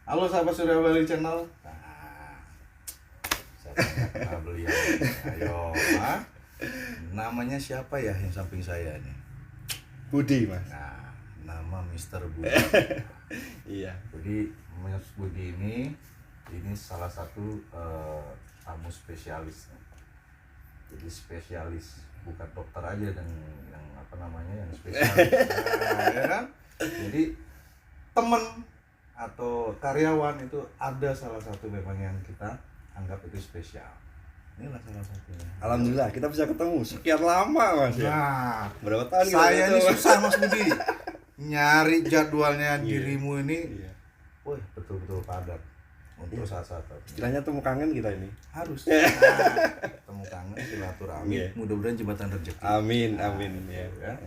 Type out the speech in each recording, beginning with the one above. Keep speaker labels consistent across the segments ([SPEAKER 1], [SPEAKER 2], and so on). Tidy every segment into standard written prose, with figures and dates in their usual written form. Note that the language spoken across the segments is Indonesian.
[SPEAKER 1] Halo sahabat Surya Bali Channel. Nah, siapa yang nggak kenal beliau? Ayo, namanya siapa ya yang samping saya nih?
[SPEAKER 2] Budi, Mas.
[SPEAKER 1] Nah, nama Mr. Budi.
[SPEAKER 2] Iya.
[SPEAKER 1] Jadi Mas Budi ini salah satu tamu spesialis. Jadi spesialis, bukan dokter aja yang apa namanya yang spesialis. Nah, ya kan? Jadi teman atau karyawan itu ada salah satu memang yang kita anggap itu spesial. Inilah salah satunya.
[SPEAKER 2] Alhamdulillah kita bisa ketemu sekian lama, Mas ya.
[SPEAKER 1] Nah,
[SPEAKER 2] Berapa tahun kita
[SPEAKER 1] saya ini
[SPEAKER 2] ketemu?
[SPEAKER 1] susah Mas Budi nyari jadwalnya
[SPEAKER 2] Iya.
[SPEAKER 1] dirimu ini.
[SPEAKER 2] Iya.
[SPEAKER 1] Wih, betul-betul padat untuk saat-saat
[SPEAKER 2] Istilahnya temu kangen kita ini.
[SPEAKER 1] harus temu kangen silaturahmi,
[SPEAKER 2] Iya.
[SPEAKER 1] mudah-mudahan jembatan rezeki.
[SPEAKER 2] Amin,
[SPEAKER 1] Nah,
[SPEAKER 2] amin
[SPEAKER 1] gitu
[SPEAKER 2] ya.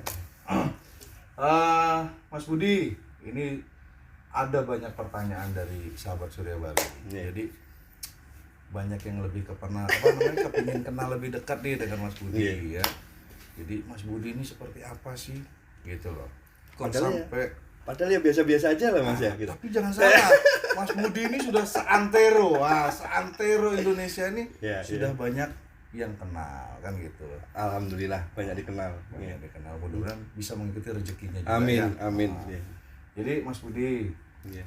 [SPEAKER 1] Mas Budi, ini ada banyak pertanyaan dari sahabat Surya Bali.
[SPEAKER 2] Iya.
[SPEAKER 1] Jadi banyak yang lebih kepingin kenal lebih dekat nih dengan Mas Budi
[SPEAKER 2] Iya.
[SPEAKER 1] ya. Jadi Mas Budi ini seperti apa sih? Gitu loh. Kok
[SPEAKER 2] Padahal
[SPEAKER 1] sampai
[SPEAKER 2] Padahal ya biasa-biasa aja lah, Mas ya gitu.
[SPEAKER 1] tapi jangan salah, Mas Budi ini sudah seantero, seantero Indonesia ini
[SPEAKER 2] Iya,
[SPEAKER 1] sudah
[SPEAKER 2] iya.
[SPEAKER 1] banyak yang kenal kan gitu.
[SPEAKER 2] Alhamdulillah banyak dikenal.
[SPEAKER 1] Banyak
[SPEAKER 2] Iya.
[SPEAKER 1] yang dikenal, mudah-mudahan bisa mengikuti rezekinya juga
[SPEAKER 2] Amin,
[SPEAKER 1] ya.
[SPEAKER 2] amin.
[SPEAKER 1] Nah,
[SPEAKER 2] Iya.
[SPEAKER 1] jadi Mas Budi
[SPEAKER 2] Iya.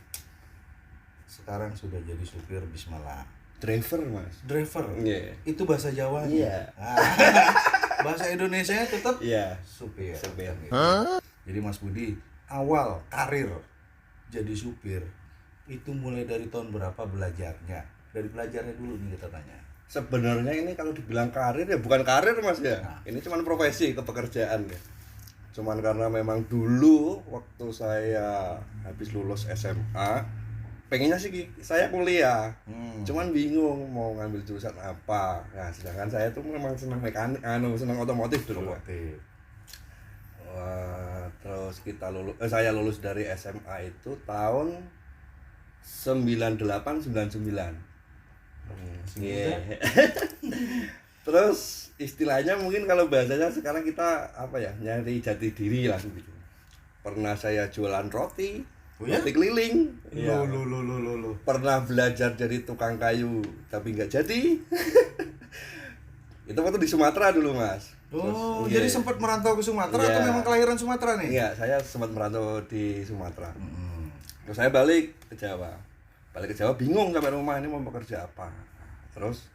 [SPEAKER 1] sekarang sudah jadi supir Bismillah.
[SPEAKER 2] Driver, Mas.
[SPEAKER 1] Driver.
[SPEAKER 2] Iya.
[SPEAKER 1] Itu bahasa Jawa.
[SPEAKER 2] Iya.
[SPEAKER 1] Bahasa Indonesia tetap
[SPEAKER 2] Iya.
[SPEAKER 1] supir.
[SPEAKER 2] Supir.
[SPEAKER 1] kan gitu. Jadi Mas Budi, awal karir jadi supir itu mulai dari tahun berapa belajarnya? Dari belajarnya dulu nih kita tanya.
[SPEAKER 2] Sebenarnya ini kalau dibilang karir ya bukan karir, Mas ya.
[SPEAKER 1] Nah.
[SPEAKER 2] Ini cuma profesi kepekerjaan ya. Cuman karena memang dulu waktu saya habis lulus SMA, pengennya sih saya kuliah. Cuman bingung mau ngambil jurusan apa. Nah, sedangkan saya tuh memang senang mekanik, senang otomotif dulu.
[SPEAKER 1] Otomotif.
[SPEAKER 2] Wah, terus saya lulus dari SMA itu tahun 98-99. Iya. Terus istilahnya mungkin kalau bahasanya sekarang kita apa ya, nyari jati diri lah gitu. Pernah saya jualan roti,
[SPEAKER 1] Oh ya?
[SPEAKER 2] roti keliling. Iya.
[SPEAKER 1] Lo.
[SPEAKER 2] Pernah belajar jadi tukang kayu tapi nggak jadi. Itu waktu di Sumatera dulu, Mas.
[SPEAKER 1] Oh,
[SPEAKER 2] Terus,
[SPEAKER 1] jadi
[SPEAKER 2] iya.
[SPEAKER 1] sempat merantau ke Sumatera
[SPEAKER 2] Iya.
[SPEAKER 1] atau memang kelahiran Sumatera nih?
[SPEAKER 2] Iya, saya sempat merantau di Sumatera.
[SPEAKER 1] Mm-mm.
[SPEAKER 2] Terus saya balik ke Jawa. Balik ke Jawa bingung sampai rumah ini mau bekerja apa. Terus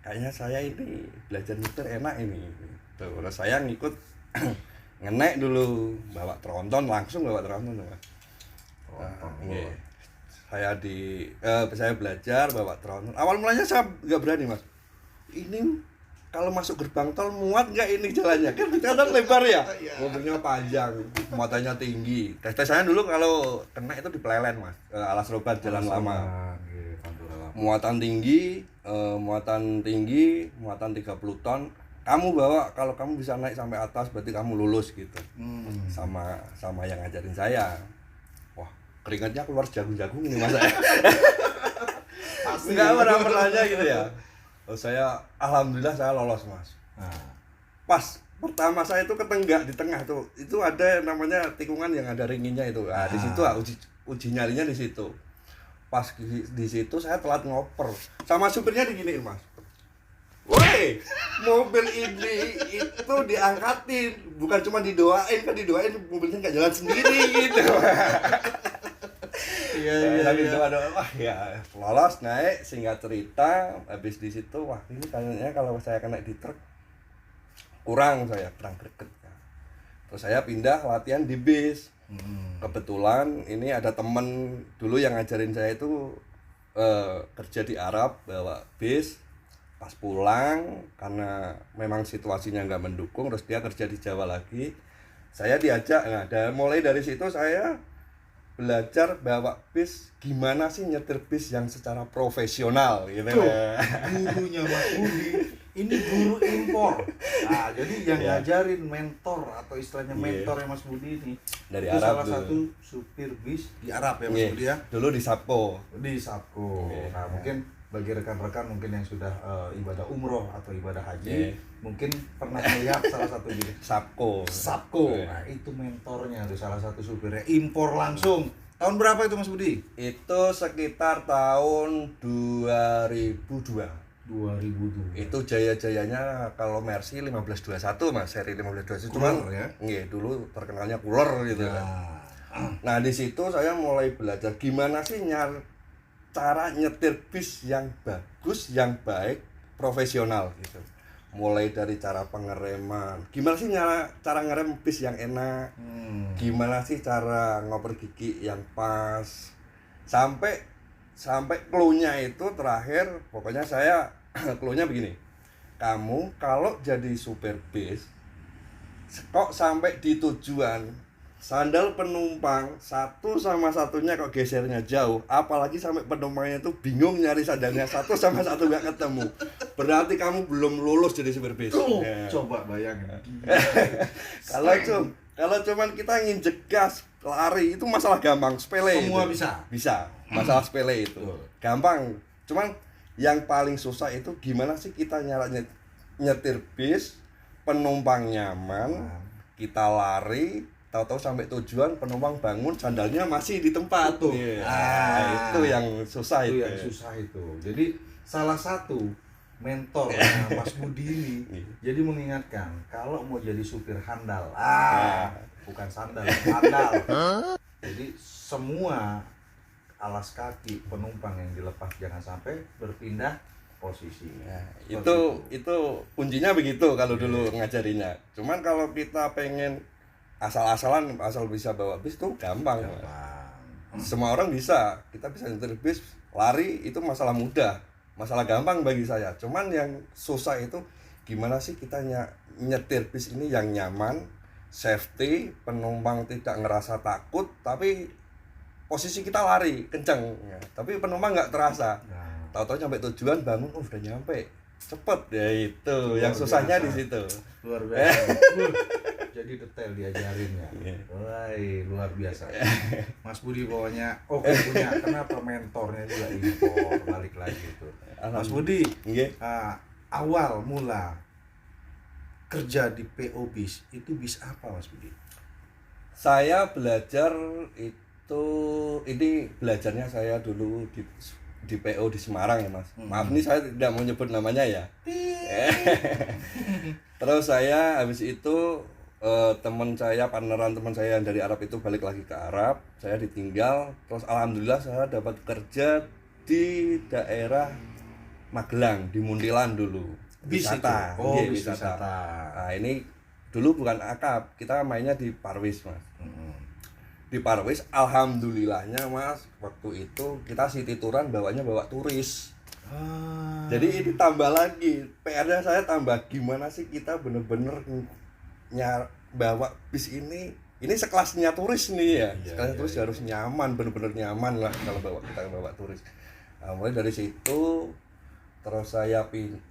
[SPEAKER 2] kayaknya saya ini belajar nyetir enak ini. Terus saya ngikut ngenek dulu, bawa tronton langsung bawa tronton. Iya. Saya belajar bawa tronton. Awal mulanya saya nggak berani, Mas. Ini kalau masuk gerbang tol muat nggak ini jalannya? Kan ternyata lebar ya, mobilnya panjang, muatannya tinggi. Tes saya dulu kalau kena itu di Pelelen, Mas, Alas Robat Jalan Lama.
[SPEAKER 1] Iya, Pantura Lama.
[SPEAKER 2] Muatan tinggi, muatan 30 ton. Kamu bawa, kalau kamu bisa naik sampai atas berarti kamu lulus gitu. Sama yang ngajarin saya. Wah, keringatnya keluar jagung-jagung ini, Mas.
[SPEAKER 1] Pasti.
[SPEAKER 2] Enggak pernah gitu ya. Oh, saya alhamdulillah saya lolos, Mas.
[SPEAKER 1] Nah,
[SPEAKER 2] Pas pertama saya itu ketenggak di tengah tuh, itu ada namanya tikungan yang ada ringinnya itu. Nah, di situ uji nyalinya di situ. Pas di situ saya telat ngoper. Sama supirnya diginiin, Mas. Woi, mobil ini itu diangkatin, bukan cuma didoain, kan didoain mobilnya nggak jalan sendiri gitu.
[SPEAKER 1] iya.
[SPEAKER 2] Doa, wah ya lolos naik, singkat cerita habis di situ wah ini kayaknya kalau saya kena di truk kurang greget. Terus saya pindah latihan di bis. Kebetulan ini ada temen dulu yang ngajarin saya itu kerja di Arab bawa bis. Pas pulang karena memang situasinya nggak mendukung, terus dia kerja di Jawa lagi, saya diajak. Nah, mulai dari situ saya belajar bawa bis, gimana sih nyetir bis yang secara profesional gitu.
[SPEAKER 1] Tuh, gurunya Mas Budi ini guru impor. Nah, jadi yang
[SPEAKER 2] Iya.
[SPEAKER 1] ngajarin mentor atau istilahnya
[SPEAKER 2] Iya.
[SPEAKER 1] mentor Mas Budi ini
[SPEAKER 2] Dari
[SPEAKER 1] itu
[SPEAKER 2] Arab
[SPEAKER 1] salah
[SPEAKER 2] dulu.
[SPEAKER 1] satu supir bis di Arab ya Mas
[SPEAKER 2] Iya,
[SPEAKER 1] Budi ya.
[SPEAKER 2] dulu di Sapo.
[SPEAKER 1] Di Sabko.
[SPEAKER 2] Iya.
[SPEAKER 1] Nah, mungkin bagi rekan-rekan mungkin yang sudah ibadah umroh atau ibadah haji,
[SPEAKER 2] Iya.
[SPEAKER 1] mungkin pernah melihat salah satu di
[SPEAKER 2] Sapko.
[SPEAKER 1] Sabko.
[SPEAKER 2] Iya.
[SPEAKER 1] Nah, itu mentornya tuh salah satu supirnya impor langsung Tahun berapa itu Mas Budi?
[SPEAKER 2] Itu sekitar tahun 2002.
[SPEAKER 1] 2002.
[SPEAKER 2] Itu jaya-jayanya kalau Mercy 1521 Mas, seri 1521. Cuman
[SPEAKER 1] Cooler, ya?
[SPEAKER 2] nggih, dulu terkenalnya cooler gitu kan.
[SPEAKER 1] Nah,
[SPEAKER 2] Nah, di situ saya mulai belajar gimana sih cara nyetir bis yang bagus, yang baik, profesional gitu. Mulai dari cara pengereman, gimana sih cara ngerem bis yang enak, gimana sih cara ngoper gigi yang pas, sampai clue-nya itu terakhir, pokoknya saya clue-nya begini. Kamu kalau jadi supir bis, kok sampai di tujuan sandal penumpang satu sama satunya kok gesernya jauh, apalagi sampai penumpangnya itu bingung nyari sandalnya satu sama satu nggak ketemu, berarti kamu belum lulus jadi supir bis. Ya.
[SPEAKER 1] Coba bayangin.
[SPEAKER 2] Kalau cuman kita nginjek gas lari itu masalah gampang, sepele.
[SPEAKER 1] Semua
[SPEAKER 2] itu.
[SPEAKER 1] bisa.
[SPEAKER 2] Masalah sepele itu
[SPEAKER 1] Betul.
[SPEAKER 2] gampang, cuman yang paling susah itu gimana sih kita nyetir bis penumpang nyaman, kita lari tahu-tahu sampai tujuan penumpang bangun sandalnya masih di tempat.
[SPEAKER 1] Betul.
[SPEAKER 2] Iya. Itu yang susah
[SPEAKER 1] Itu
[SPEAKER 2] itu.
[SPEAKER 1] yang susah itu. Jadi salah satu mentornya Mas Budi ini jadi mengingatkan kalau mau jadi supir handal, bukan sandal, handal. Jadi semua alas kaki penumpang yang dilepas jangan sampai berpindah posisi.
[SPEAKER 2] Nah, itu kuncinya begitu kalau dulu ngajarinya. Cuman kalau kita pengen asal-asalan asal bisa bawa bis tuh gampang. Semua orang bisa, kita bisa nyetir bis, lari itu masalah mudah, masalah gampang bagi saya. Cuman yang susah itu gimana sih kita nyetir bis ini yang nyaman, safety, penumpang tidak ngerasa takut, tapi posisi kita lari kenceng, ya. Tapi penumpang nggak terasa. Tahu-tahu sampai tujuan bangun, udah nyampe, cepet ya itu. Yang susahnya di situ.
[SPEAKER 1] Luar biasa. Jadi detail diajarinnya. Wah, luar biasa. Mas Budi pokoknya oke punya. Kenapa mentornya juga impor, balik lagi itu. Mas Budi, awal mula kerja di PO bis itu bis apa Mas Budi?
[SPEAKER 2] Saya belajar ini belajarnya saya dulu di PO di Semarang ya Mas. Maaf nih saya tidak mau nyebut namanya ya. Terus saya habis itu partneran teman saya yang dari Arab itu balik lagi ke Arab, saya ditinggal, terus alhamdulillah saya dapat kerja di daerah Magelang, di Muntilan dulu.
[SPEAKER 1] Wisata. Wisata.
[SPEAKER 2] Nah, ini dulu bukan akap, kita mainnya di Parwis Mas. Di Parwis alhamdulillahnya Mas, waktu itu kita city touran bawa turis. Jadi ini tambah lagi PR-nya, saya tambah gimana sih kita bener-bener bawa bis ini sekelasnya turis nih ya. Sekelasnya turis harus nyaman, bener-bener nyaman lah kalau kita bawa turis. Nah, mulai dari situ terus saya 2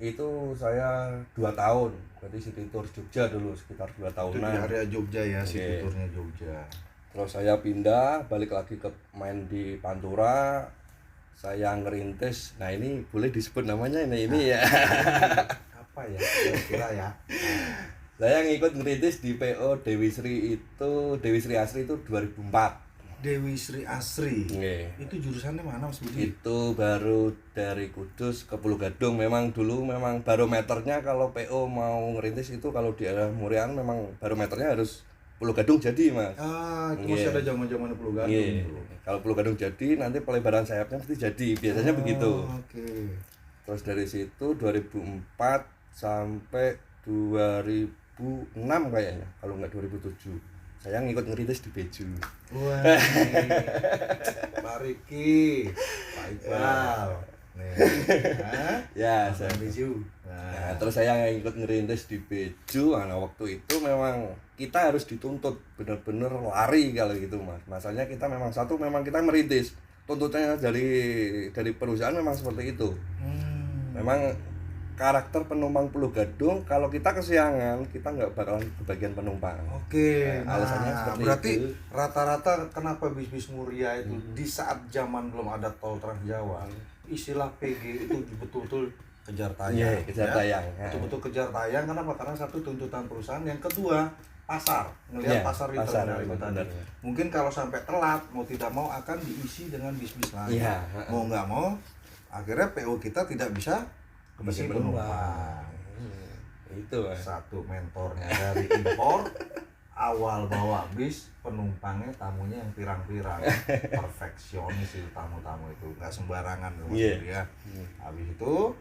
[SPEAKER 2] tahun, berarti city tour Jogja dulu sekitar 2 tahunan.
[SPEAKER 1] Itu di area Jogja ya, city tournya Jogja.
[SPEAKER 2] Terus saya pindah, balik lagi ke main di Pantura. Saya ngerintis, nah ini boleh disebut namanya ini ya.
[SPEAKER 1] Apa ya kira-kira ya?
[SPEAKER 2] Saya ngikut ngerintis di PO Dewi Sri Asri itu 2004.
[SPEAKER 1] Dewi Sri Asri.
[SPEAKER 2] Itu
[SPEAKER 1] jurusannya mana Mas Budi?
[SPEAKER 2] Itu baru dari Kudus ke Pulau Gadung. Memang barometernya kalau PO mau ngerintis itu kalau di arah Murian memang barometernya harus Pulau Gadung jadi Mas.
[SPEAKER 1] Itu masih ada zaman-zaman Pulau Gadung.
[SPEAKER 2] Kalau Pulau Gadung jadi nanti pelebaran sayapnya mesti jadi, biasanya begitu. Terus dari situ 2004 sampai 2006 kayaknya, kalau nggak 2007 saya ngikut ngerintis di Beju.
[SPEAKER 1] Wah, Bariki, Pak Iqbal.
[SPEAKER 2] Ya, saya
[SPEAKER 1] Beju.
[SPEAKER 2] Nah, terus saya ngikut ngerintis di Beju. Nah, waktu itu memang kita harus dituntut bener-bener lari kalau gitu Mas. Masalahnya kita memang kita merintis. Tuntutannya dari perusahaan memang seperti itu. Memang karakter penumpang Pulau Gadung, kalau kita kesiangan kita nggak bakalan kebagian penumpang. Alasannya seperti
[SPEAKER 1] berarti
[SPEAKER 2] itu.
[SPEAKER 1] Rata-rata kenapa bis-bis Muria itu di saat zaman belum ada tol Trans Jawa, istilah PG itu betul-betul kejar tayang.
[SPEAKER 2] Kejar tayang.
[SPEAKER 1] Betul-betul kejar tayang. Kenapa? Karena satu, tuntutan perusahaan, yang kedua pasar, ngelihat
[SPEAKER 2] Iya,
[SPEAKER 1] pasar
[SPEAKER 2] pasar,
[SPEAKER 1] internal itu tadi.
[SPEAKER 2] benar.
[SPEAKER 1] Mungkin kalau sampai telat mau tidak mau akan diisi dengan bis-bis lain.
[SPEAKER 2] Iya,
[SPEAKER 1] Mau nggak mau akhirnya PO kita tidak bisa isi
[SPEAKER 2] Kebagian
[SPEAKER 1] penumpang.
[SPEAKER 2] Itu Mas.
[SPEAKER 1] Satu mentornya dari impor, awal bawa bis, penumpangnya tamunya yang pirang-pirang. Perfeksionis itu tamu-tamu itu, nggak sembarangan loh,
[SPEAKER 2] Iya.
[SPEAKER 1] ya. Habis itu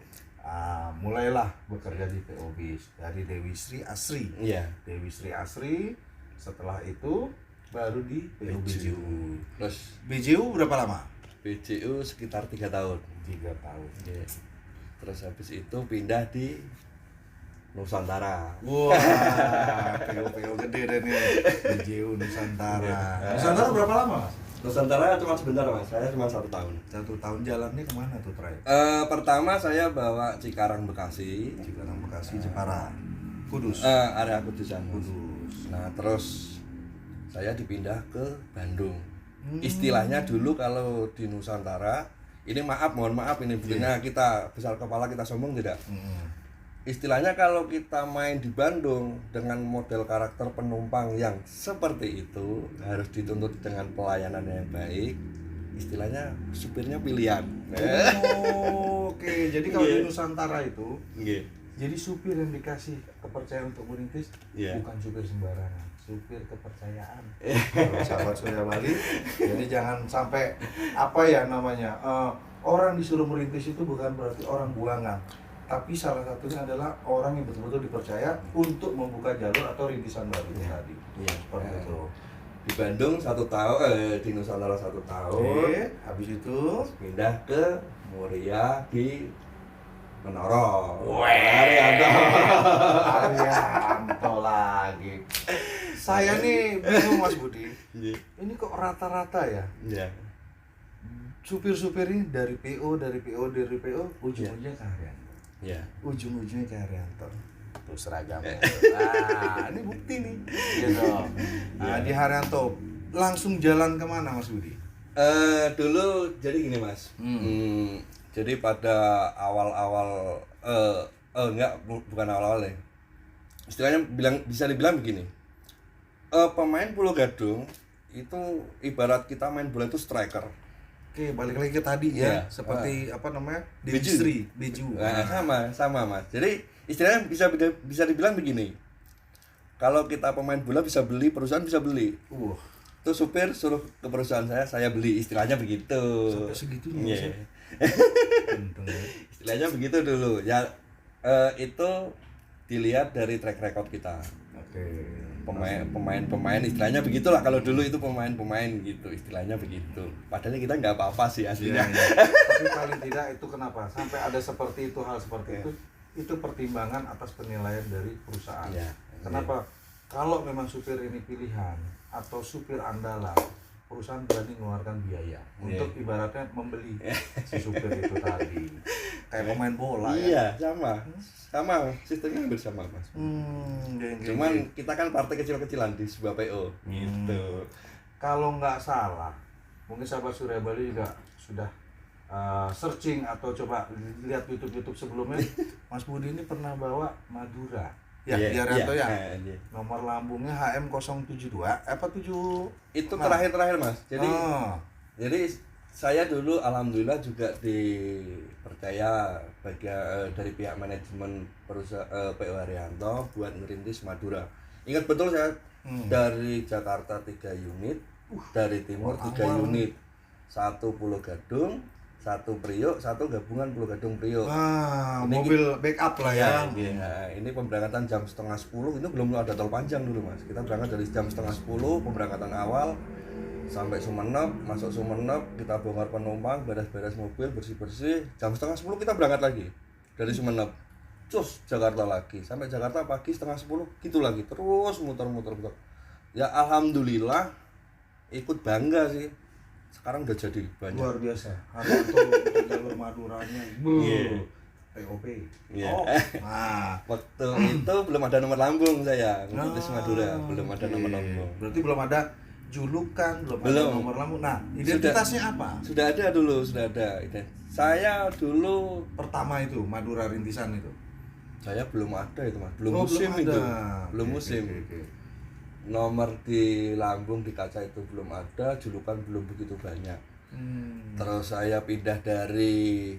[SPEAKER 1] mulailah bekerja di PO bis dari Dewi Sri Asri.
[SPEAKER 2] Iya.
[SPEAKER 1] Dewi Sri Asri, setelah itu baru di PO BJU.
[SPEAKER 2] Terus
[SPEAKER 1] BJU berapa lama?
[SPEAKER 2] BJU sekitar 3 tahun.
[SPEAKER 1] 3 tahun.
[SPEAKER 2] Iya. Terus habis itu pindah di Nusantara.
[SPEAKER 1] Wah, PO gede deh nih. BJU Nusantara. Nusantara berapa lama, Mas?
[SPEAKER 2] Nusantara cuma sebentar Mas, saya cuma 1 tahun.
[SPEAKER 1] 1 tahun jalannya kemana tuh terakhir?
[SPEAKER 2] Pertama saya bawa Cikarang Bekasi,
[SPEAKER 1] Cikarang Bekasi, Jepara, Kudus.
[SPEAKER 2] area Kudusan.
[SPEAKER 1] Kudus.
[SPEAKER 2] Nah terus saya dipindah ke Bandung. Istilahnya dulu kalau di Nusantara, ini mohon maaf ini bukannya kita besar kepala kita sombong tidak. Istilahnya kalau kita main di Bandung dengan model karakter penumpang yang seperti itu harus dituntut dengan pelayanan yang baik. Istilahnya supirnya pilihan.
[SPEAKER 1] Oke, jadi kalau di Nusantara itu,
[SPEAKER 2] Nggih.
[SPEAKER 1] jadi supir yang dikasih kepercayaan untuk merintis
[SPEAKER 2] Iya.
[SPEAKER 1] bukan supir sembarangan, supir kepercayaan. Kalau sahabat Surya Bali, jadi jangan sampai apa ya namanya, orang disuruh merintis itu bukan berarti orang buangan. Tapi salah satunya adalah orang yang betul-betul dipercaya untuk membuka jalur atau rintisan baru tadi.
[SPEAKER 2] Iya.
[SPEAKER 1] Seperti itu.
[SPEAKER 2] Di Bandung 1 tahun, di Nusantara 1 tahun.
[SPEAKER 1] Oke, habis itu
[SPEAKER 2] Pindah ke Muria di Menoro.
[SPEAKER 1] Arianto lagi. Saya nih bingung Mas Budi.
[SPEAKER 2] Iya.
[SPEAKER 1] Ini kok rata-rata ya?
[SPEAKER 2] Iya.
[SPEAKER 1] Supir-supir ini dari PO, ujung-ujungnya ke Arianto.
[SPEAKER 2] Iya.
[SPEAKER 1] Ujung-ujungnya ke Arianto. Tuh seragamnya. Nah, ini bukti nih. Gitu. Nah, di Haryanto langsung jalan kemana Mas Budi?
[SPEAKER 2] Dulu jadi gini Mas. Jadi pada awal-awal bukan awal-awal ya. Istilahnya bisa dibilang begini. Pemain Pulau Gadung itu ibarat kita main bola itu striker.
[SPEAKER 1] Oke, balik lagi ke tadi ya.
[SPEAKER 2] Iya.
[SPEAKER 1] Seperti apa namanya?
[SPEAKER 2] Beju.
[SPEAKER 1] Distri, Beju.
[SPEAKER 2] Nah, sama Mas. Jadi istilahnya bisa dibilang begini. Kalau kita pemain bola bisa beli, perusahaan bisa beli. Tuh supir suruh ke perusahaan saya beli, istilahnya begitu.
[SPEAKER 1] Sampai segitunya.
[SPEAKER 2] Iya.
[SPEAKER 1] Untung ya.
[SPEAKER 2] Istilahnya begitu dulu. Ya itu dilihat dari track record kita.
[SPEAKER 1] Oke.
[SPEAKER 2] Pemain istilahnya begitulah, kalau dulu itu pemain gitu, istilahnya begitu. Padahal kita nggak apa-apa sih aslinya.
[SPEAKER 1] Iya. Tapi paling tidak itu kenapa sampai ada seperti itu, hal seperti itu pertimbangan atas penilaian dari perusahaan.
[SPEAKER 2] Iya.
[SPEAKER 1] Kenapa? Kalau memang supir ini pilihan atau supir andalan, perusahaan berani mengeluarkan biaya untuk ibaratnya membeli si supir itu tadi. Kayak pemain bola ya.
[SPEAKER 2] Iya, sama sistemnya hampir sama Mas. Cuman kita kan partai kecil-kecilan di sebuah PO gitu.
[SPEAKER 1] Kalau nggak salah, mungkin sahabat Surya Bali juga sudah searching atau coba lihat YouTube sebelumnya. Mas Budi ini pernah bawa Madura. Ya, di Arianto ya. Nomor lambungnya HM072 apa 7?
[SPEAKER 2] Itu terakhir Mas. Jadi saya dulu alhamdulillah juga dipercaya dari pihak manajemen perusahaan PO Arianto buat ngerintis Madura. Ingat betul saya dari Jakarta 3 unit, dari timur 3 unit, 1 Pulau Gadung, 1 Priok, 1 gabungan Pulau Gadung Priok.
[SPEAKER 1] Ini mobil backup lah ya.
[SPEAKER 2] Ini pemberangkatan jam 9:30, itu belum ada tol panjang dulu Mas. Kita berangkat dari jam 9:30 pemberangkatan awal sampai Sumenep, masuk Sumenep, kita bongkar penumpang, beres-beres mobil, bersih-bersih. Jam 9:30 kita berangkat lagi dari Sumenep. Cus Jakarta lagi, sampai Jakarta pagi 9:30 gitu lagi, terus muter-muter. Ya alhamdulillah ikut bangga sih. Sekarang udah jadi banyak.
[SPEAKER 1] Luar biasa. Haryanto untuk jalur Maduranya. POP. Nah,
[SPEAKER 2] waktu itu belum ada nomor lambung saya ngerintis Madura, belum ada nomor lambung.
[SPEAKER 1] Berarti belum ada julukan, belum ada nomor lambung. Nah, identitasnya apa?
[SPEAKER 2] Sudah ada dulu, sudah ada. Saya dulu
[SPEAKER 1] pertama itu Madura rintisan itu.
[SPEAKER 2] Saya belum ada itu Mas, belum musim itu. Belum musim. nomor di lambung di kaca itu belum ada, julukan belum begitu banyak. Terus saya pindah dari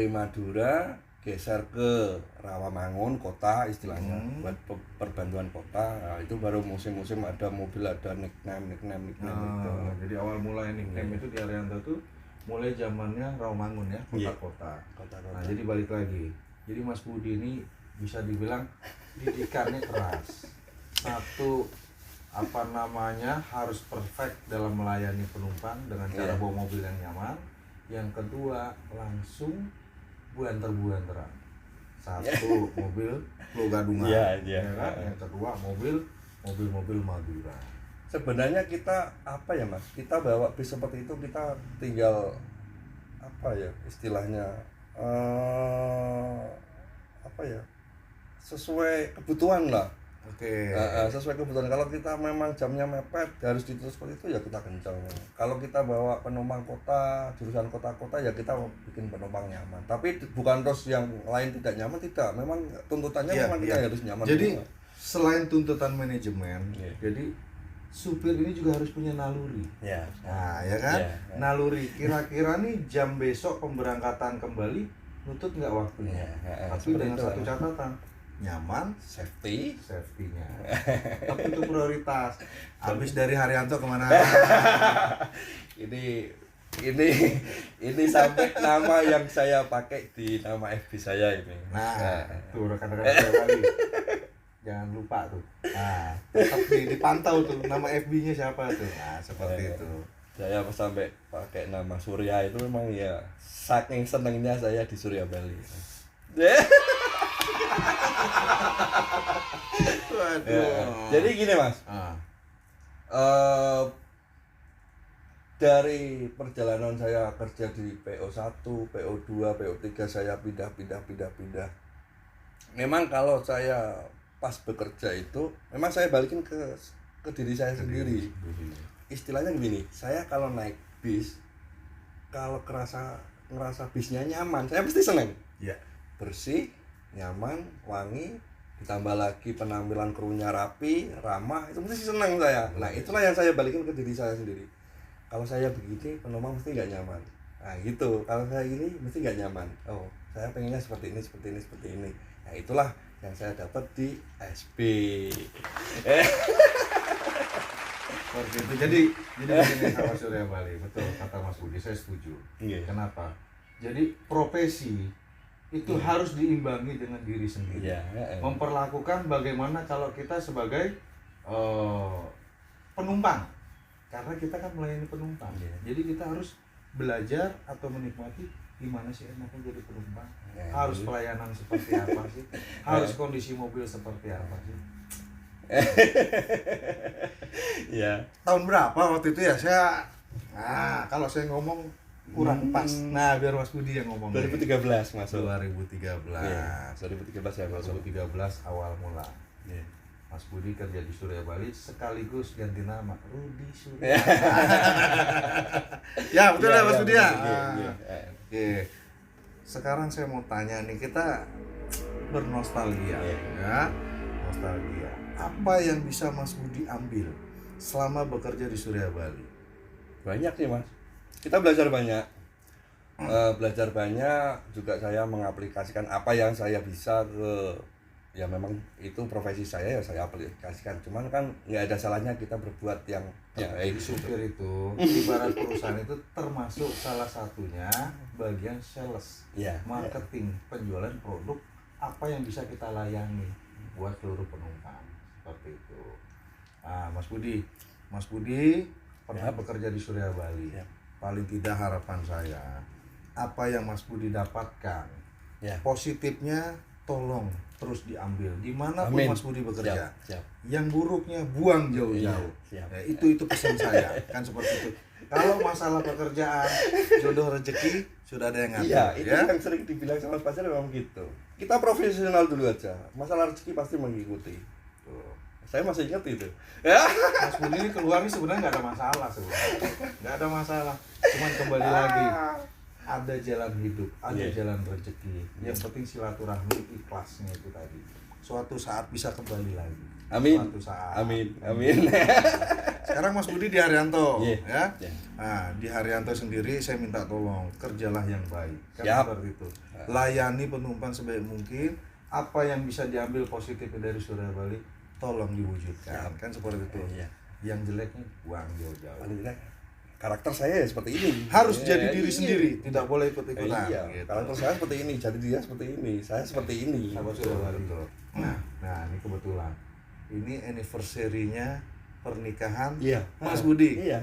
[SPEAKER 2] Madura, geser ke Rawamangun kota istilahnya, buat perbantuan kota. Nah, itu baru musim-musim ada mobil, ada nickname itu.
[SPEAKER 1] Jadi awal mulai nickname itu di Arianto tuh mulai zamannya Rawamangun ya, kota-kota. Nah, jadi balik lagi. Jadi Mas Budi ini bisa dibilang didikannya keras. Satu, harus perfect dalam melayani penumpang dengan cara bawa mobil yang nyaman. Yang kedua, langsung buanter-buanteran. Satu, mobil Pulau Gadungan. Ya kan? Yang kedua, mobil Madura.
[SPEAKER 2] Sebenarnya kita Mas? Kita bawa bis seperti itu, kita tinggal istilahnya sesuai kebutuhan lah. Sesuai kebutuhan. Kalau kita memang jamnya mepet harus ditutup seperti itu ya kita kencang. Kalau kita bawa penumpang kota, jurusan kota-kota ya kita bikin penumpang nyaman. Tapi bukan terus yang lain tidak nyaman, tidak. Memang tuntutannya memang kita harus nyaman.
[SPEAKER 1] Jadi selain tuntutan manajemen, jadi supir ini juga harus punya naluri. Nah, ya kan? Naluri. Kira-kira nih jam besok pemberangkatan kembali nutut nggak waktunya? Tapi dengan satu catatan, nyaman, safety-nya. Tapi itu prioritas. Habis dari Haryanto kemana?
[SPEAKER 2] ini sampai nama yang saya pakai di nama FB saya ini.
[SPEAKER 1] Nah, tuh rekan-rekan kali. Jangan lupa tuh. Nah, tetap dipantau tuh nama FB-nya siapa tuh. Nah, seperti itu.
[SPEAKER 2] Saya sampai pakai nama Surya itu memang ya saking senengnya saya di Surya Bali. Jadi gini Mas, dari perjalanan saya kerja di PO1, PO2, PO3 saya pindah. Memang kalau saya pas bekerja itu, memang saya balikin ke diri saya sendiri. Istilahnya begini, saya kalau naik bis, kalau ngerasa bisnya nyaman, saya pasti seneng. Bersih, nyaman, wangi, ditambah lagi penampilan krunya rapi, ramah, itu mesti senang saya. Nah, itulah yang saya balikin ke diri saya sendiri. Kalau saya begini, penumpang mesti nggak nyaman. Nah, gitu. Kalau saya gini, mesti nggak nyaman. Oh, saya pengennya seperti ini. Nah, itulah yang saya dapat di SB.
[SPEAKER 1] Seperti itu. Jadi begini sama Surya Bali, betul kata Mas Budi, saya setuju. Kenapa? Jadi profesi itu harus diimbangi dengan diri sendiri. Memperlakukan bagaimana kalau kita sebagai penumpang, karena kita kan melayani penumpang. Jadi kita harus belajar atau menikmati gimana sih enaknya jadi penumpang. Harus pelayanan seperti apa sih? Harus kondisi mobil seperti apa sih? Tahun berapa waktu itu ya saya? Nah, kalau saya ngomong kurang pas. Nah, biar Mas Budi yang ngomong.
[SPEAKER 2] 2013 masuk.
[SPEAKER 1] 2013.
[SPEAKER 2] 2013 ya,
[SPEAKER 1] 2013 awal mula. Mas Budi kerja di Surya Bali sekaligus ganti nama Rudi Surya. Ya, betul ya Mas Budi ya. Oke. Sekarang saya mau tanya nih, kita bernostalgia ya. Nostalgia. Apa yang bisa Mas Budi ambil selama bekerja di Surya Bali?
[SPEAKER 2] Banyak sih Mas. Kita belajar banyak. Juga saya mengaplikasikan apa yang saya bisa ke, ya memang itu profesi saya, ya saya aplikasikan. Cuman kan nggak ada salahnya kita berbuat yang
[SPEAKER 1] supir itu ibarat perusahaan itu termasuk salah satunya bagian sales, marketing, penjualan produk apa yang bisa kita layani buat seluruh penumpang, seperti itu. Nah, Mas Budi pernah bekerja di Surya Bali. Paling tidak harapan saya, apa yang Mas Budi dapatkan, positifnya tolong terus diambil dimanapun Mas Budi bekerja. Yang buruknya buang jauh-jauh. Itu pesan saya, kan seperti itu. Kalau masalah pekerjaan, jodoh rezeki sudah ada yang ngatur.
[SPEAKER 2] Itu yang sering dibilang sama pasar memang gitu. Kita profesional dulu aja, masalah rezeki pasti mengikuti. Saya masih ingat itu.
[SPEAKER 1] Mas Budi ini keluar ini sebenarnya nggak ada masalah sebenarnya. Nggak ada masalah. Cuman kembali lagi, ada jalan hidup, ada jalan rezeki. Yang penting silaturahmi, ikhlasnya itu tadi. Suatu saat bisa kembali lagi.
[SPEAKER 2] Amin.
[SPEAKER 1] suatu saat.
[SPEAKER 2] Amin. Amin.
[SPEAKER 1] Sekarang Mas Budi di Haryanto,
[SPEAKER 2] Iya.
[SPEAKER 1] ya.
[SPEAKER 2] Iya.
[SPEAKER 1] Nah, di Haryanto sendiri saya minta tolong kerjalah yang baik. Kan
[SPEAKER 2] Siap.
[SPEAKER 1] seperti itu. Layani penumpang sebaik mungkin. Apa yang bisa diambil positifnya dari Surya Bali, tolong diwujudkan. Kan seperti itu.
[SPEAKER 2] Iya.
[SPEAKER 1] Yang jeleknya buang jauh-jauh.
[SPEAKER 2] Paling tidak karakter saya ya seperti ini.
[SPEAKER 1] Harus
[SPEAKER 2] Iya,
[SPEAKER 1] jadi diri
[SPEAKER 2] iya.
[SPEAKER 1] sendiri, tidak boleh ikut-ikutan.
[SPEAKER 2] Iya,
[SPEAKER 1] gitu.
[SPEAKER 2] karakter saya seperti ini, jadi dia seperti ini, saya seperti ini.
[SPEAKER 1] Sahabat Surya Bali. Nah, ini kebetulan. Ini anniversary-nya pernikahan
[SPEAKER 2] Iya.
[SPEAKER 1] Mas Budi.
[SPEAKER 2] Iya.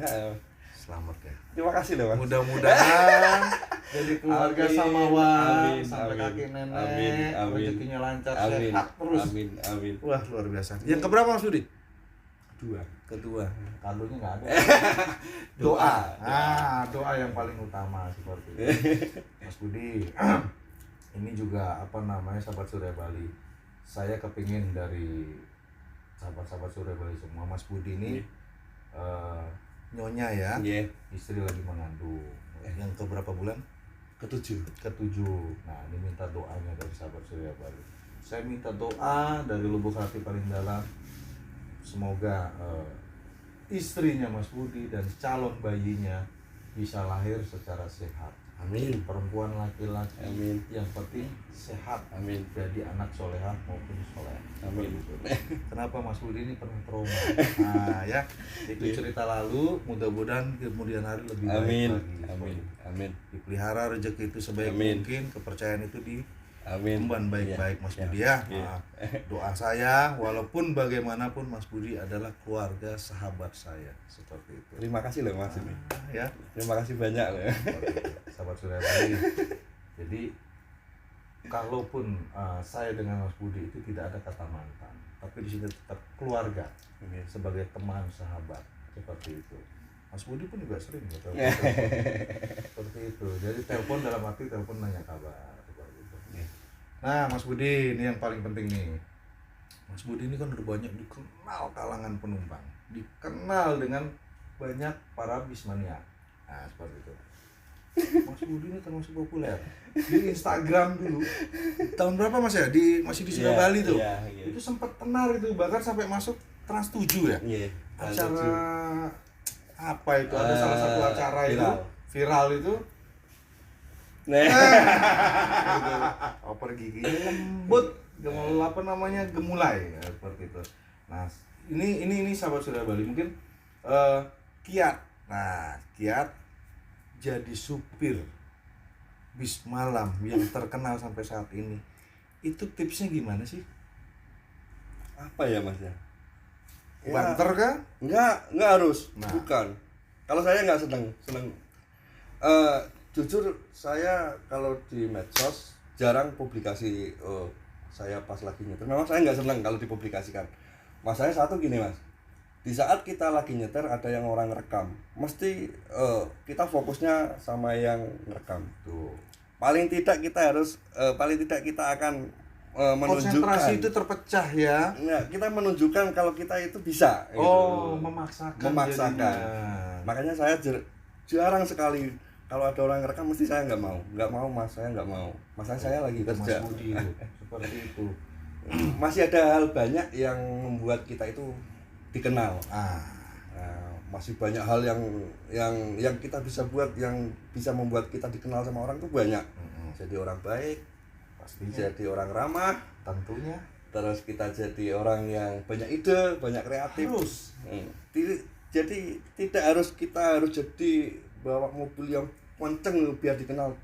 [SPEAKER 1] Selamat ya.
[SPEAKER 2] Terima kasih loh Mas.
[SPEAKER 1] Mudah-mudahan jadi keluarga
[SPEAKER 2] Amin,
[SPEAKER 1] samawan
[SPEAKER 2] amin,
[SPEAKER 1] sampai
[SPEAKER 2] amin,
[SPEAKER 1] kakek nenek,
[SPEAKER 2] amin, amin.
[SPEAKER 1] rezekinya lancar,
[SPEAKER 2] Amin.
[SPEAKER 1] sehat terus.
[SPEAKER 2] Amin. Amin.
[SPEAKER 1] Wah, luar biasa. Yang keberapa Mas Budi?
[SPEAKER 2] Dua.
[SPEAKER 1] Kedua. Kadonya nggak ada.
[SPEAKER 2] Doa.
[SPEAKER 1] Doa yang paling utama seperti itu. Mas Budi, ini juga apa namanya sahabat Surya Bali. Saya kepingin dari sahabat-sahabat Surya Bali semua, Mas Budi ini nyonya ya,
[SPEAKER 2] Iya.
[SPEAKER 1] istri lagi mengandung. Yang keberapa bulan?
[SPEAKER 2] Ketujuh.
[SPEAKER 1] Ketujuh. Nah, ini minta doanya dari sahabat Surya Bali. Saya minta doa dari lubuk hati paling dalam. Semoga istrinya Mas Budi dan calon bayinya bisa lahir secara sehat.
[SPEAKER 2] Amin.
[SPEAKER 1] Perempuan laki-laki.
[SPEAKER 2] Amin.
[SPEAKER 1] Yang penting sehat.
[SPEAKER 2] Amin.
[SPEAKER 1] Jadi anak solehah maupun soleh.
[SPEAKER 2] Amin.
[SPEAKER 1] Kenapa Mas Budi ini pernah trauma? Nah ya, itu cerita lalu. Mudah-mudahan kemudian hari lebih
[SPEAKER 2] Amin.
[SPEAKER 1] baik lagi.
[SPEAKER 2] Amin. Amin.
[SPEAKER 1] Dipelihara rezeki itu sebaik
[SPEAKER 2] Amin.
[SPEAKER 1] mungkin, kepercayaan itu di
[SPEAKER 2] Amin.
[SPEAKER 1] Emban baik-baik
[SPEAKER 2] Iya.
[SPEAKER 1] Mas
[SPEAKER 2] Iya.
[SPEAKER 1] Budi ya.
[SPEAKER 2] Iya.
[SPEAKER 1] Nah, doa saya walaupun bagaimanapun Mas Budi adalah keluarga sahabat saya seperti itu.
[SPEAKER 2] Terima kasih loh Mas ini.
[SPEAKER 1] Ya,
[SPEAKER 2] Terima kasih banyak loh.
[SPEAKER 1] seperti itu. Sahabat Surya Bali. Jadi kalaupun saya dengan Mas Budi itu tidak ada kata mantan, tapi di sini tetap keluarga
[SPEAKER 2] Oke.
[SPEAKER 1] sebagai teman sahabat seperti itu. Mas Budi pun juga sering ya telepon, seperti itu. Jadi telepon dalam arti telepon nanya kabar seperti itu. Nah, Mas Budi, ini yang paling penting nih. Mas Budi ini kan udah banyak dikenal kalangan penumpang, dikenal dengan banyak para bismania. Nah, seperti itu. Mas Budi ini termasuk populer di Instagram dulu. Tahun berapa Mas ya? Masih di Surya
[SPEAKER 2] Iya,
[SPEAKER 1] Bali tuh.
[SPEAKER 2] iya, iya.
[SPEAKER 1] Itu sempat tenar itu, bahkan sampai masuk Trans 7 ya.
[SPEAKER 2] Iya.
[SPEAKER 1] Acara apa itu? Ada salah satu acara itu viral itu.
[SPEAKER 2] Nah.
[SPEAKER 1] Gitu. Oper gigi lembut, apa namanya, gemulai ya, seperti itu. Nah, ini sahabat Surya Bali mungkin Kiat. Nah, Kiat jadi supir bis malam yang terkenal sampai saat ini. Itu tipsnya gimana sih?
[SPEAKER 2] Apa ya Mas ya?
[SPEAKER 1] Banter kah?
[SPEAKER 2] Enggak harus.
[SPEAKER 1] Nah.
[SPEAKER 2] Bukan. Kalau saya nggak seneng. Jujur saya kalau di medsos jarang publikasi saya pas lagi nyetir. Memang saya nggak seneng kalau dipublikasikan. Masalahnya satu gini Mas, di saat kita lagi nyetir ada yang orang rekam, mesti kita fokusnya sama yang rekam.
[SPEAKER 1] Tuh.
[SPEAKER 2] Paling tidak kita harus akan menunjukkan.
[SPEAKER 1] Konsentrasi itu terpecah ya.
[SPEAKER 2] Nah, kita menunjukkan kalau kita itu bisa.
[SPEAKER 1] Oh,
[SPEAKER 2] gitu.
[SPEAKER 1] memaksakan.
[SPEAKER 2] Memaksakan.
[SPEAKER 1] jadinya.
[SPEAKER 2] Makanya saya jarang sekali kalau ada orang rekam, mesti saya nggak mau Mas, saya nggak mau. Masalah saya lagi
[SPEAKER 1] Itu
[SPEAKER 2] kerja.
[SPEAKER 1] Mas Budi itu, seperti itu.
[SPEAKER 2] Masih ada hal banyak yang membuat kita itu dikenal. Nah, masih banyak hal yang kita bisa buat, yang bisa membuat kita dikenal sama orang tuh banyak. Jadi orang baik,
[SPEAKER 1] Pastinya.
[SPEAKER 2] jadi orang ramah,
[SPEAKER 1] Tentunya.
[SPEAKER 2] terus kita jadi orang yang banyak ide, banyak kreatif.
[SPEAKER 1] Harus.
[SPEAKER 2] Jadi tidak harus kita harus jadi bawa mobil yang kenceng biar dikenal.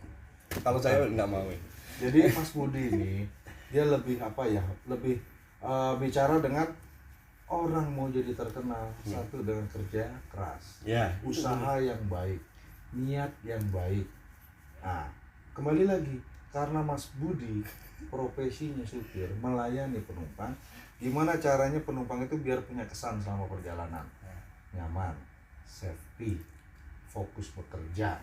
[SPEAKER 2] Kalau saya nggak mau.
[SPEAKER 1] Jadi Mas Budi ini dia lebih apa ya? Lebih bicara dengan orang mau jadi terkenal, satu dengan kerja keras,
[SPEAKER 2] Ya.
[SPEAKER 1] usaha yang baik, niat yang baik. Nah, kembali lagi karena Mas Budi profesinya supir, melayani penumpang, gimana caranya penumpang itu biar punya kesan selama perjalanan? Nyaman, safety, fokus bekerja.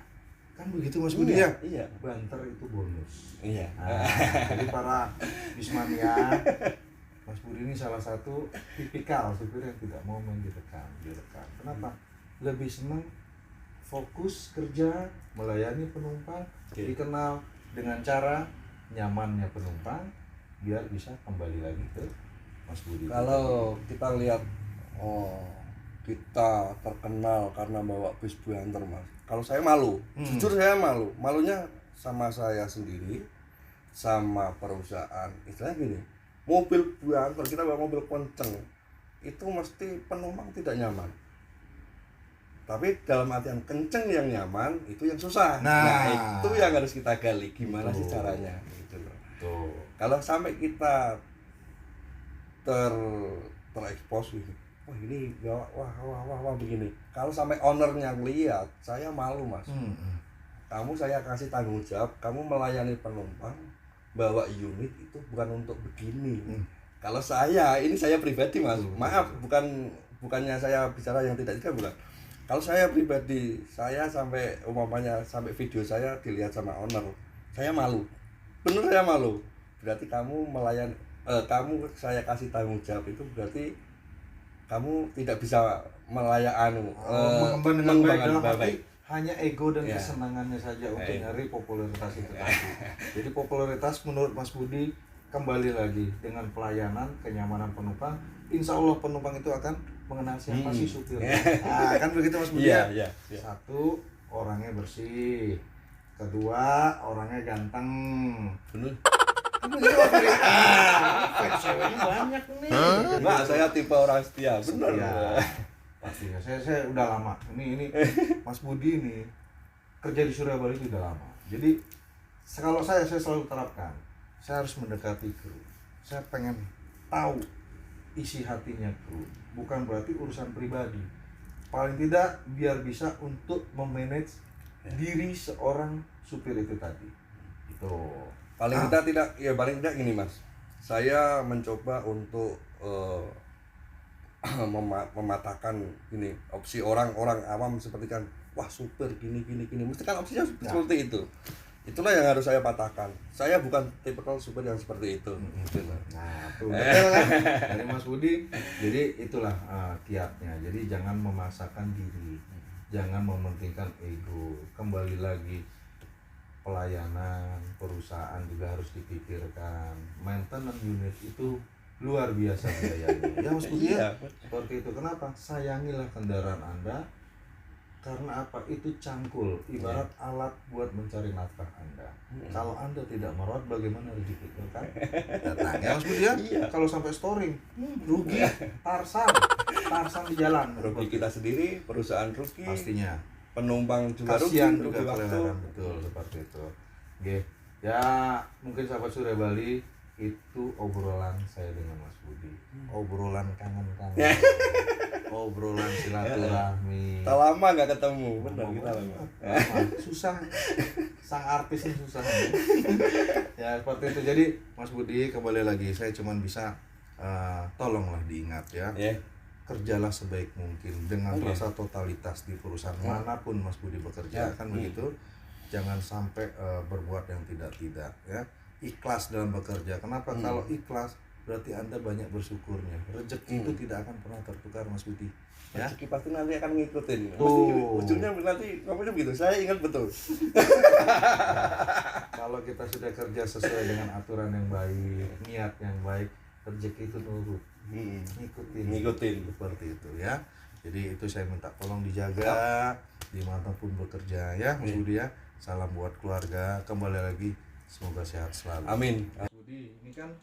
[SPEAKER 1] Kan begitu Mas Budi ya?
[SPEAKER 2] Iya.
[SPEAKER 1] Banter itu bonus.
[SPEAKER 2] Iya.
[SPEAKER 1] Nah, jadi para bismania, Mas Budi ini salah satu tipikal supir yang tidak mau main direkam. Kenapa? Lebih senang fokus kerja, melayani penumpang, dikenal dengan cara nyamannya penumpang, biar bisa kembali lagi ke Mas Budi?
[SPEAKER 2] Kalau kita lihat, oh, kita terkenal karena bawa bis Buanter, Mas. Kalau saya malu, jujur saya malu. Malunya sama saya sendiri, sama perusahaan. Istilahnya gini, mobil Buanter, kita bawa mobil kenceng, itu mesti penumpang tidak nyaman. Tapi dalam artian kenceng yang nyaman, itu yang susah. Nah itu yang harus kita gali, gimana sih caranya gitu loh.
[SPEAKER 1] Tuh.
[SPEAKER 2] Kalau sampai kita terekspos gitu, wah ini wah begini. Kalau sampai ownernya ngeliat, saya malu, Mas. Kamu saya kasih tanggung jawab, kamu melayani penumpang, bawa unit itu bukan untuk begini. Kalau ini saya pribadi, Mas, maaf, bukannya saya bicara yang tidak bukan. Kalau saya pribadi, saya sampai umpamanya sampai video saya dilihat sama owner, saya malu, bener saya malu. Berarti kamu kamu saya kasih tanggung jawab itu berarti kamu tidak bisa melayani
[SPEAKER 1] mengembangkan
[SPEAKER 2] dengan baik.
[SPEAKER 1] Hanya ego dan kesenangannya saja untuk nyari popularitas itu tadi. Jadi popularitas menurut Mas Budi kembali lagi dengan pelayanan, kenyamanan penumpang. Insya Allah penumpang itu akan mengenal siapa sih supir. Nah, kan begitu Mas Budi.
[SPEAKER 2] Iya.
[SPEAKER 1] Satu, orangnya bersih. Kedua, orangnya ganteng.
[SPEAKER 2] Bener.
[SPEAKER 1] Fans ceweknya banyak nih.
[SPEAKER 2] Nah, saya tipe orang setia, bener.
[SPEAKER 1] Pastinya. Saya udah lama. Ini Mas Budi ini kerja di Surya Bali itu udah lama. Jadi kalau saya selalu terapkan, saya harus mendekati kru. Saya pengen tahu isi hatinya kru. Bukan berarti urusan pribadi. Paling tidak biar bisa untuk memanage diri seorang supir itu tadi. Itu.
[SPEAKER 2] Paling tidak gini, Mas. Saya mencoba untuk mematahkan ini opsi orang-orang awam seperti kan, wah supir gini. Mesti kan opsinya seperti itu. Itulah yang harus saya patahkan. Saya bukan tipikal supir yang seperti itu.
[SPEAKER 1] Nah, tuh betul kan? Dari Mas Budi. Jadi itulah kiatnya. Jadi jangan memaksakan diri. Jangan mementingkan ego. Kembali lagi, pelayanan perusahaan juga harus dipikirkan. Maintenance unit itu luar biasa biayanya. Ya Mas Budi ya. Seperti itu. Kenapa? Sayangilah kendaraan Anda. Karena apa? Itu cangkul, ibarat alat buat mencari nafkah Anda. Kalau Anda tidak merawat, bagaimana rezeki itu kan? Datang ya Mas Budi ya. Kalau sampai storing, rugi, tarsan di jalan.
[SPEAKER 2] Rugi kita sendiri, perusahaan rugi.
[SPEAKER 1] Pastinya.
[SPEAKER 2] Penumpang juga
[SPEAKER 1] Kasihan
[SPEAKER 2] rugi,
[SPEAKER 1] juga kelelahan, betul seperti itu. Oke. Ya, mungkin sahabat Surya Bali, itu obrolan saya dengan Mas Budi. Obrolan kangen-kangen. Obrolan silaturahmi.
[SPEAKER 2] Tak lama nggak ketemu, benar kita lama.
[SPEAKER 1] Susah, sang artis ini susah. Ya seperti itu. Jadi Mas Budi kembali lagi, saya cuman bisa tolonglah diingat ya. Kerjalah sebaik mungkin dengan rasa totalitas di perusahaan manapun Mas Budi bekerja, kan begitu. Jangan sampai berbuat yang tidak ya. Ikhlas dalam bekerja. Kenapa? Kalau ikhlas berarti Anda banyak bersyukurnya. Rezeki itu tidak akan pernah tertukar Mas Budi. Ya?
[SPEAKER 2] Rezeki pasti nanti akan ngikutin. Ujungnya nanti ngomongnya begitu. Saya ingat betul.
[SPEAKER 1] Kalau kita sudah kerja sesuai dengan aturan yang baik, niat yang baik, rezeki itu nurut. Ngikutin seperti itu ya. Jadi itu saya minta tolong dijaga dimanapun bekerja ya Mas Budi ya. Salam buat keluarga. Kembali lagi, semoga sehat selalu.
[SPEAKER 2] Amin.
[SPEAKER 1] Mas Budi, ini kan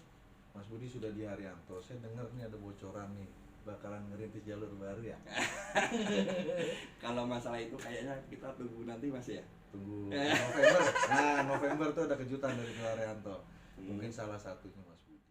[SPEAKER 1] Mas Budi sudah di Haryanto. Saya dengar nih ada bocoran nih, bakalan ngerintis jalur baru ya.
[SPEAKER 2] Kalau masalah itu kayaknya kita tunggu nanti Mas ya.
[SPEAKER 1] Tunggu November. Nah, November tuh ada kejutan dari Haryanto. Mungkin salah satunya Mas Budi.